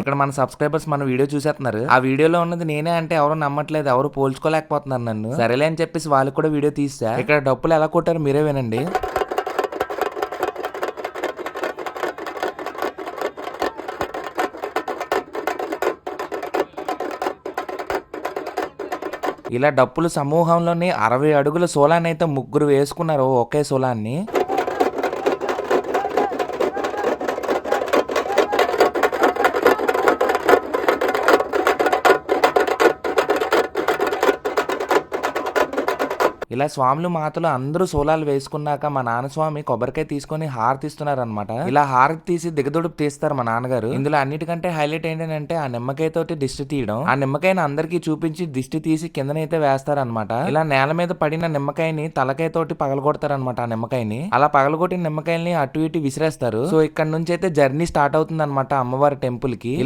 ఇక్కడ మన సబ్స్క్రైబర్స్ మన వీడియో చూసేస్తున్నారు. ఆ వీడియోలో ఉన్నది నేనే అంటే ఎవరు నమ్మట్లేదు, ఎవరు పోల్చుకోలేకపోతున్నారు నన్ను. సరేలే అని చెప్పేసి వాళ్ళకి కూడా వీడియో తీసా. ఇక్కడ డప్పులు ఎలా కొట్టారు మీరే వినండి. ఇలా డప్పుల సమూహంలోని 60 అడుగుల సోలాన్ని అయితే ముగ్గురు వేసుకున్నారు ఒకే సోలాన్ని. ఇలా స్వాములు మాతలు అందరూ సోలాలు వేసుకున్నాక మా నాన్న స్వామి కొబ్బరికాయ తీసుకొని హారతి ఇస్తున్నారనమాట. ఇలా హారతి తీసి దిగదుడుపు తీస్తారు మా నాన్నగారు. ఇందులో అన్నిటికంటే హైలైట్ ఏంటంటే ఆ నిమ్మకాయ తోటి దిష్టి తీయడం. ఆ నిమ్మకాయని అందరికి చూపించి దిష్టి తీసి కిందనైతే వేస్తారనమాట. ఇలా నేల మీద పడిన నిమ్మకాయని తలకాయ తోటి పగలగొడతారనమాట. ఆ నిమ్మకాయని అలా పగలగొట్టిన నిమ్మకాయల్ని అటు ఇటు విసిరేస్తారు. సో ఇక్కడ నుంచి అయితే జర్నీ స్టార్ట్ అవుతుంది అనమాట అమ్మవారి టెంపుల్ కి.